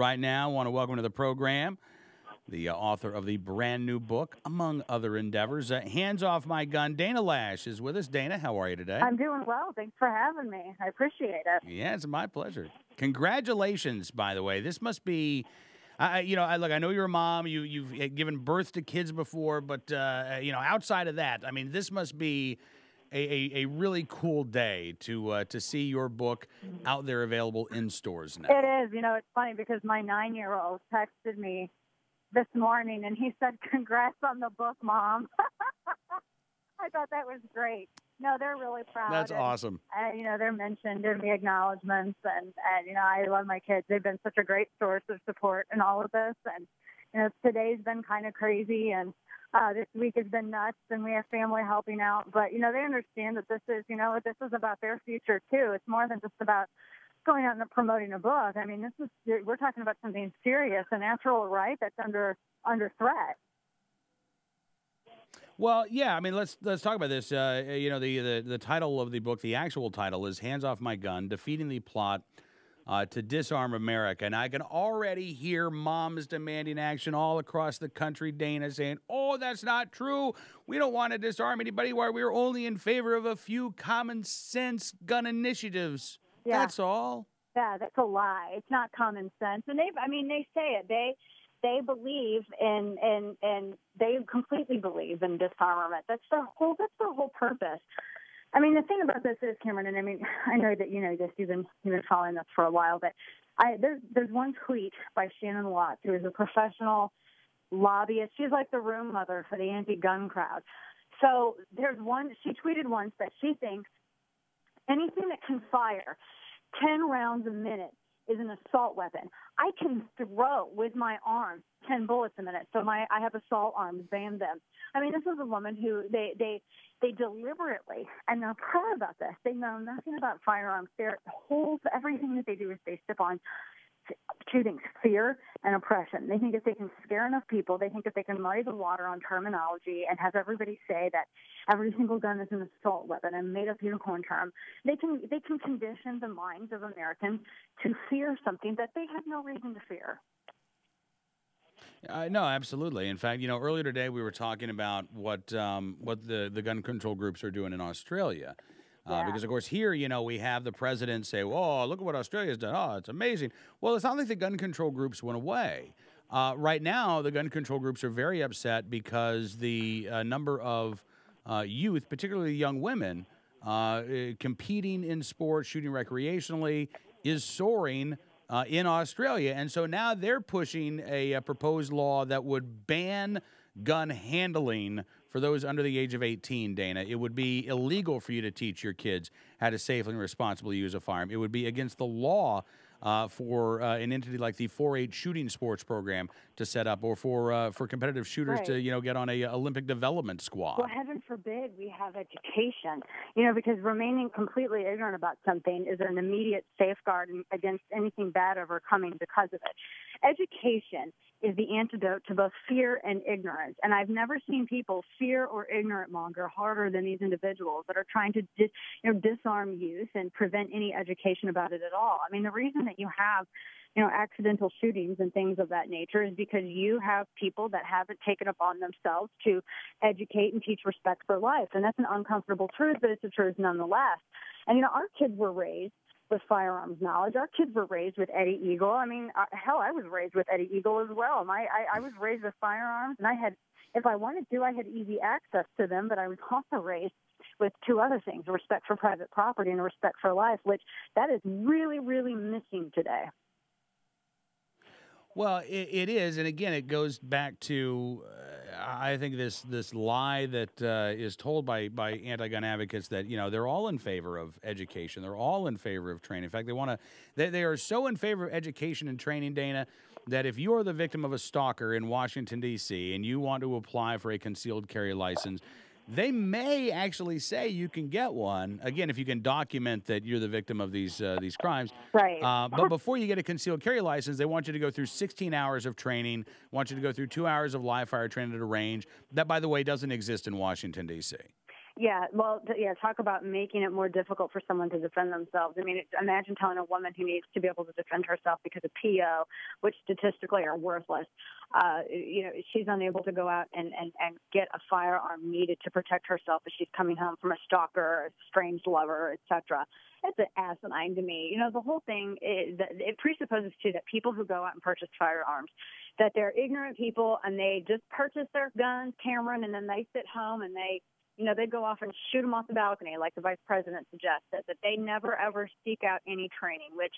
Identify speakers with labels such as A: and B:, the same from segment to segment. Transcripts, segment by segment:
A: Right now, I want to welcome to the program the author of the brand new book, among other endeavors, Hands Off My Gun. Dana Loesch is with us. Dana, how are you today?
B: I'm doing well. Thanks for having me. I appreciate it.
A: Yeah, it's my pleasure. Congratulations, by the way. This must be, I know you're a mom. You've given birth to kids before, but outside of that, I mean, this must be a really cool day to see your book out there available in stores now.
B: It is. It's funny because my 9-year-old texted me this morning and he said, "Congrats on the book, Mom." I thought that was great. No, they're really proud.
A: That's awesome.
B: They're mentioned in the acknowledgments, and I love my kids. They've been such a great source of support in all of this. And today's been kind of crazy, and this week has been nuts, and we have family helping out. But they understand that this is about their future too. It's more than just about going out and promoting a book. I mean, we're talking about something serious, a natural right that's under threat.
A: Well, yeah, I mean, let's talk about this. The title of the book, the actual title is Hands Off My Gun, Defeating the Plot to Disarm America. And I can already hear moms demanding action all across the country, Dana, saying, "Oh, that's not true. We don't want to disarm anybody. We're only in favor of a few common sense gun initiatives." Yeah. That's all.
B: Yeah, that's a lie. It's not common sense. And they say it. They believe in they completely believe in disarmament. That's the whole purpose. I mean, the thing about this is, Cameron, and I know that you know this. You've been following this for a while, but there's one tweet by Shannon Watts, who is a professional lobbyist. She's like the room mother for the anti-gun crowd. So she tweeted once that she thinks anything that can fire 10 rounds a minute is an assault weapon. I can throw with my arm 10 bullets a minute. So I have assault arms, ban them. I mean, this is a woman who they deliberately, and they're proud about this. They know nothing about firearms. Everything that they do is based upon two things: fear and oppression. They think if they can scare enough people, they think if they can muddy the water on terminology and have everybody say that every single gun is an assault weapon and made up unicorn term, they can condition the minds of Americans to fear something that they have no reason to fear.
A: No, absolutely. In fact, earlier today we were talking about what the gun control groups are doing in Australia.
B: Yeah.
A: Because, of course, here, we have the president say, "Oh, look at what Australia's done. Oh, it's amazing." Well, it's not like the gun control groups went away. Right now, the gun control groups are very upset because the number of youth, particularly young women, competing in sports, shooting recreationally, is soaring in Australia. And so now they're pushing a proposed law that would ban gun handling for those under the age of 18, Dana. It would be illegal for you to teach your kids how to safely and responsibly use a firearm. It would be against the law for an entity like the 4-H shooting sports program to set up, or for competitive shooters
B: Right.
A: to get on a Olympic development squad.
B: Well, heaven forbid we have education, because remaining completely ignorant about something is an immediate safeguard against anything bad ever coming because of it. Education is the antidote to both fear and ignorance. And I've never seen people fear or ignorant monger harder than these individuals that are trying to disarm youth and prevent any education about it at all. I mean, the reason that you have accidental shootings and things of that nature is because you have people that haven't taken upon themselves to educate and teach respect for life. And that's an uncomfortable truth, but it's a truth nonetheless. And, our kids were raised with firearms knowledge. Our kids were raised with Eddie Eagle. I mean, hell, I was raised with Eddie Eagle as well. I was raised with firearms, and if I wanted to, I had easy access to them, but I was also raised with two other things: a respect for private property and a respect for life, which that is really, really missing today.
A: Well, it is, and again, it goes back to I think this lie that is told by anti-gun advocates that they're all in favor of education, they're all in favor of training. In fact, they are so in favor of education and training, Dana, that if you are the victim of a stalker in Washington D.C. and you want to apply for a concealed carry license, they may actually say you can get one, again, if you can document that you're the victim of these crimes.
B: Right.
A: But before you get a concealed carry license, they want you to go through 16 hours of training, want you to go through 2 hours of live fire training at a range. That, by the way, doesn't exist in Washington, D.C.
B: Yeah, well, yeah, talk about making it more difficult for someone to defend themselves. I mean, imagine telling a woman who needs to be able to defend herself because of PO, which statistically are worthless. She's unable to go out and get a firearm needed to protect herself as she's coming home from a stalker, a strange lover, etc. It's an asinine to me. The whole thing is that it presupposes, too, that people who go out and purchase firearms, that they're ignorant people and they just purchase their guns, Cameron, and then they sit home and they go off and shoot them off the balcony, like the vice president suggested, that they never, ever seek out any training, which,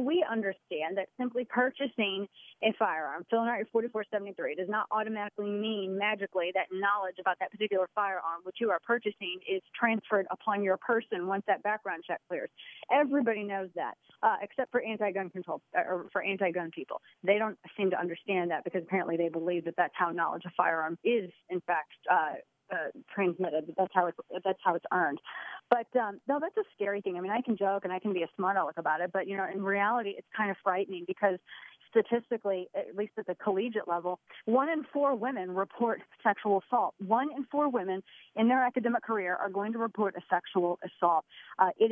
B: we understand that simply purchasing a firearm, filling out your 4473, does not automatically mean magically that knowledge about that particular firearm, which you are purchasing, is transferred upon your person once that background check clears. Everybody knows that, except for anti-gun control, or for anti-gun people. They don't seem to understand that because apparently they believe that that's how knowledge of firearms is, in fact, transmitted. That's how it's earned. But no, that's a scary thing. I mean, I can joke and I can be a smart aleck about it, but in reality, it's kind of frightening because statistically, at least at the collegiate level, 1 in 4 women report sexual assault. 1 in 4 women in their academic career are going to report a sexual assault. It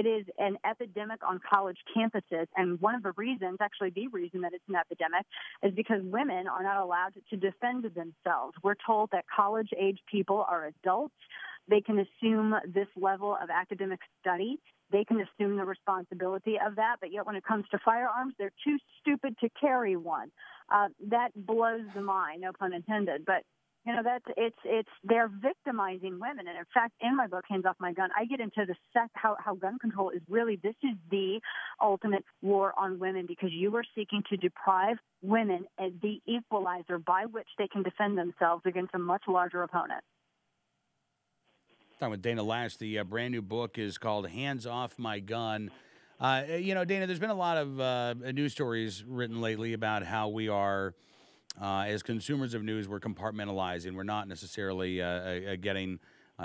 B: is an epidemic on college campuses, and one of the reasons, actually the reason that it's an epidemic, is because women are not allowed to defend themselves. We're told that college-age people are adults. They can assume this level of academic study. They can assume the responsibility of that, but yet when it comes to firearms, they're too stupid to carry one. That blows the mind, no pun intended. But they're victimizing women, and in fact, in my book, Hands Off My Gun, I get into how gun control is really, this is the ultimate war on women, because you are seeking to deprive women as the equalizer by which they can defend themselves against a much larger opponent.
A: Talking with Dana Loesch. The brand new book is called Hands Off My Gun. Dana, there's been a lot of news stories written lately about how we are, as consumers of news, we're compartmentalizing. We're not necessarily getting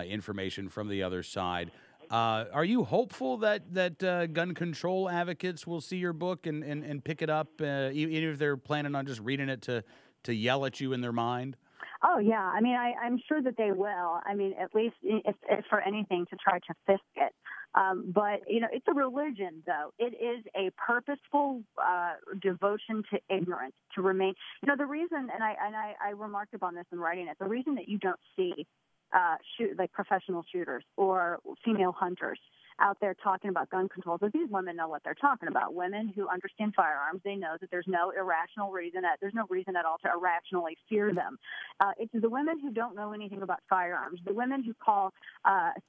A: information from the other side. Are you hopeful that gun control advocates will see your book and pick it up, even if they're planning on just reading it to yell at you in their mind?
B: Oh, yeah. I mean, I'm sure that they will. I mean, at least if for anything to try to fisk it. But, it's a religion, though. It is a purposeful devotion to ignorance, to remain. The reason, and I remarked upon this in writing it, the reason that you don't see professional shooters or female hunters out there talking about gun control, because these women know what they're talking about. Women who understand firearms, they know that there's no reason at all to irrationally fear them. It's the women who don't know anything about firearms, the women who call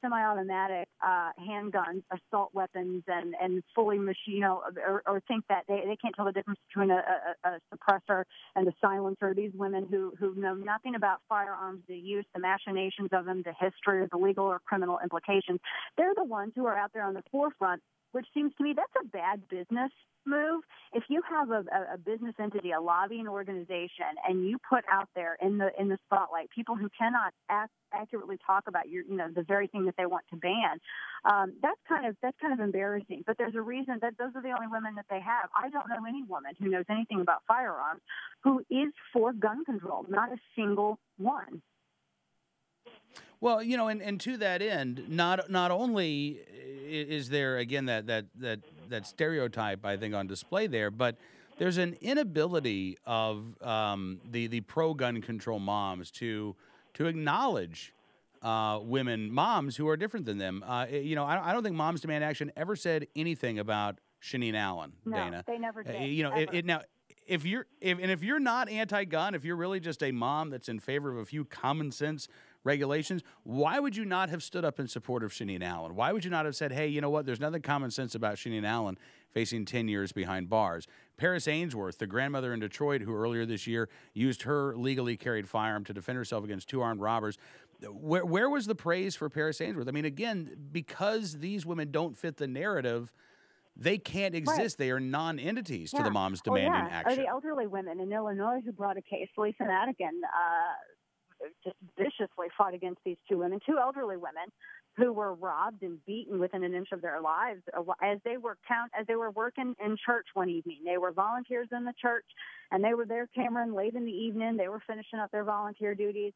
B: semi-automatic handguns assault weapons and fully machine, or think that they can't tell the difference between a suppressor and a silencer. These women who know nothing about firearms, the use, the machinations of them, the history, the legal or criminal implications, they're the ones who are out there on the forefront, which seems to me that's a bad business move. If you have a business entity, a lobbying organization, and you put out there in the spotlight people who cannot accurately talk about the very thing that they want to ban, that's kind of embarrassing. But there's a reason that those are the only women that they have. I don't know any woman who knows anything about firearms who is for gun control. Not a single one.
A: Well, and to that end, not only is there again that stereotype, I think, on display there, but there's an inability of the pro-gun control moms to acknowledge moms who are different than them. I don't think Moms Demand Action ever said anything about Shanine Allen,
B: no,
A: Dana.
B: They never did.
A: Now, if you're not anti-gun, if you're really just a mom that's in favor of a few common sense regulations, why would you not have stood up in support of Shanine Allen? Why would you not have said, hey, you know what, there's nothing common sense about Shanine Allen facing 10 years behind bars? Paris Ainsworth, the grandmother in Detroit who earlier this year used her legally carried firearm to defend herself against 2 armed robbers, where was the praise for Paris Ainsworth? I mean, again, because these women don't fit the narrative, they can't exist. Right. They are non-entities to the moms demanding action.
B: Or the elderly women in Illinois who brought a case, Lisa Madigan, just viciously fought against these 2 women, 2 elderly women who were robbed and beaten within an inch of their lives as they were working in church one evening. They were volunteers in the church, and they were there, Cameron, late in the evening. They were finishing up their volunteer duties.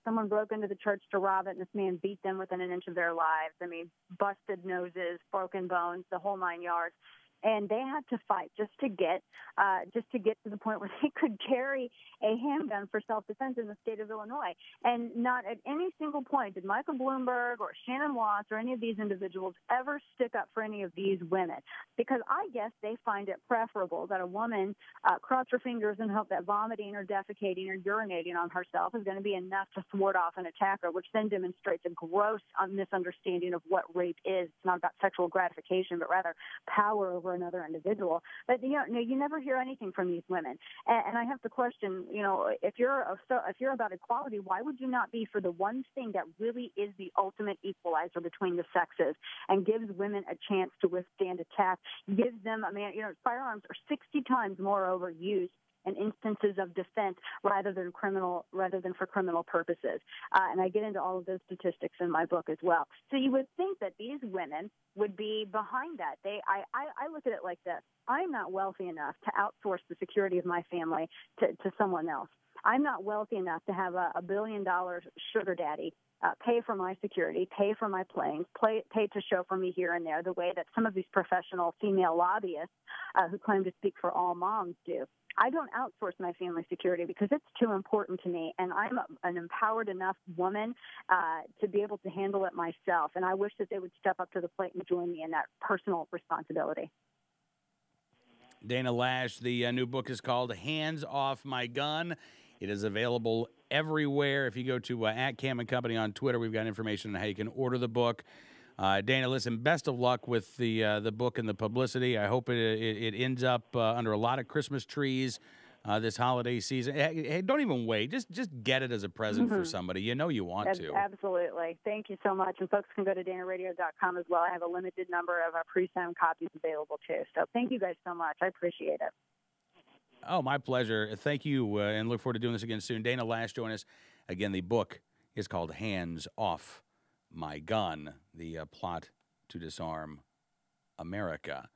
B: Someone broke into the church to rob it, and this man beat them within an inch of their lives. I mean, busted noses, broken bones, the whole 9 yards. And they had to fight just to get to the point where they could carry a handgun for self-defense in the state of Illinois. And not at any single point did Michael Bloomberg or Shannon Watts or any of these individuals ever stick up for any of these women, because I guess they find it preferable that a woman cross her fingers and hope that vomiting or defecating or urinating on herself is going to be enough to thwart off an attacker, which then demonstrates a gross misunderstanding of what rape is. It's not about sexual gratification, but rather power over another individual. But you never hear anything from these women, and I have to question, if you're about equality, why would you not be for the one thing that really is the ultimate equalizer between the sexes and gives women a chance to withstand attack, gives them, firearms are 60 times more overused in instances of defense rather than for criminal purposes. And I get into all of those statistics in my book as well. So you would think that these women would be behind that. I look at it like this. I'm not wealthy enough to outsource the security of my family to someone else. I'm not wealthy enough to have a $1 billion sugar daddy pay for my security, pay for my planes, pay to chauffeur me here and there, the way that some of these professional female lobbyists who claim to speak for all moms do. I don't outsource my family security because it's too important to me, and I'm an empowered enough woman to be able to handle it myself, and I wish that they would step up to the plate and join me in that personal responsibility.
A: Dana Loesch, the new book is called Hands Off My Gun. It is available everywhere. If you go to @Cam & Company on Twitter, we've got information on how you can order the book. Dana, listen, best of luck with the book and the publicity. I hope it ends up under a lot of Christmas trees this holiday season. Hey, don't even wait. Just get it as a present for somebody. You know you want to.
B: Absolutely. Thank you so much. And folks can go to danaradio.com as well. I have a limited number of pre-signed copies available too. So thank you guys so much. I appreciate it.
A: Oh, my pleasure. Thank you, and look forward to doing this again soon. Dana Loesch, join us. Again, the book is called Hands Off My Gun, the plot to disarm America.